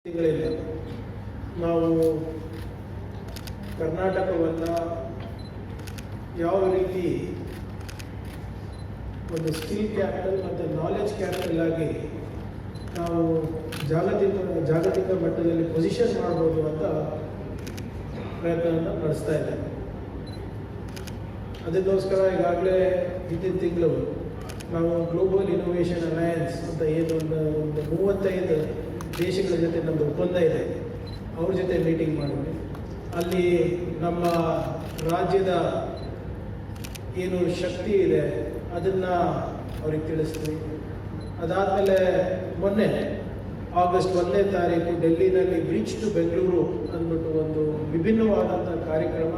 ತಿಂಗಳಿಂದ ನಾವು ಕರ್ನಾಟಕವನ್ನು ಯಾವ ರೀತಿ ಒಂದು ಸ್ಕಿಲ್ ಕ್ಯಾಪಿಟಲ್ ಮತ್ತು ನಾಲೆಜ್ ಕ್ಯಾಪಿಟಲ್ ಆಗಿ ನಾವು ಜಾಗತಿಕ ಮಟ್ಟದಲ್ಲಿ ಪೊಸಿಷನ್ ಮಾಡ್ಬೋದು ಅಂತ ಪ್ರಯತ್ನವನ್ನು ನಡೆಸ್ತಾ ಇದ್ದೇವೆ. ಅದಕ್ಕೋಸ್ಕರ ಈಗಾಗಲೇ ಹಿಂದಿನ ತಿಂಗಳು ನಾವು ಗ್ಲೋಬಲ್ ಇನೋವೇಷನ್ ಅಲಯನ್ಸ್ ಅಂತ ಏನು ಒಂದು 35 ದೇಶಗಳ ಜೊತೆ ನಮ್ಮದು ಒಪ್ಪಂದ ಇದೆ, ಅವ್ರ ಜೊತೆ ಮೀಟಿಂಗ್ ಮಾಡಿದ್ವಿ. ಅಲ್ಲಿ ನಮ್ಮ ರಾಜ್ಯದ ಏನು ಶಕ್ತಿ ಇದೆ ಅದನ್ನು ಅವ್ರಿಗೆ ತಿಳಿಸ್ತೀವಿ. ಅದಾದಮೇಲೆ ಮೊನ್ನೆ ಆಗಸ್ಟ್ 1ನೇ ತಾರೀಕು ಡೆಲ್ಲಿನಲ್ಲಿ ಬ್ರಿಡ್ಜ್ ಟು ಬೆಂಗಳೂರು ಅಂದ್ಬಿಟ್ಟು ಒಂದು ವಿಭಿನ್ನವಾದಂಥ ಕಾರ್ಯಕ್ರಮ,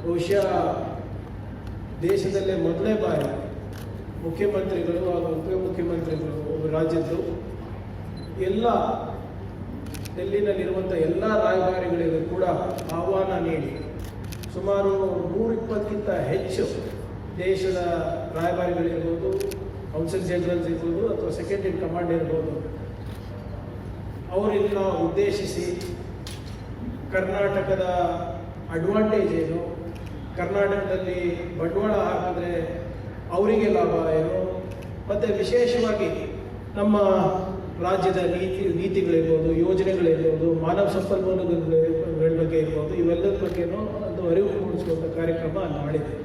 ಬಹುಶಃ ದೇಶದಲ್ಲೇ ಮೊದಲನೇ ಬಾರಿ ಮುಖ್ಯಮಂತ್ರಿಗಳು ಹಾಗೂ ಉಪಮುಖ್ಯಮಂತ್ರಿಗಳು ರಾಜ್ಯದ್ದು ಎಲ್ಲ ಡೆಲ್ಲಿನಲ್ಲಿರುವಂಥ ಎಲ್ಲ ರಾಯಭಾರಿಗಳಿಗೂ ಕೂಡ ಆಹ್ವಾನ ನೀಡಿ ಸುಮಾರು 120ಕ್ಕಿಂತ ಹೆಚ್ಚು ದೇಶದ ರಾಯಭಾರಿಗಳಿರ್ಬೋದು, ಕೌನ್ಸಿಲ್ ಜನರಲ್ಸ್ ಇರ್ಬೋದು ಅಥವಾ ಸೆಕೆಂಡ್ ಇನ್ ಕಮಾಂಡ್ ಇರ್ಬೋದು, ಅವರನ್ನು ಉದ್ದೇಶಿಸಿ ಕರ್ನಾಟಕದ ಅಡ್ವಾಂಟೇಜ್ ಏನು, ಕರ್ನಾಟಕದಲ್ಲಿ ಬಂಡವಾಳ ಹಾಕಿದ್ರೆ ಅವರಿಗೆ ಲಾಭ ಏನು, ಮತ್ತು ವಿಶೇಷವಾಗಿ ನಮ್ಮ ರಾಜ್ಯದ ನೀತಿಗಳಿರ್ಬೋದು, ಯೋಜನೆಗಳಿರ್ಬೋದು, ಮಾನವ ಸಂಪನ್ಮೂಲಗಳ ಬಗ್ಗೆ ಇರ್ಬೋದು, ಇವೆಲ್ಲದ ಬಗ್ಗೆನೂ ಒಂದು ಅರಿವು ಮೂಡಿಸುವಂಥ ಕಾರ್ಯಕ್ರಮ ಮಾಡಿದೆ.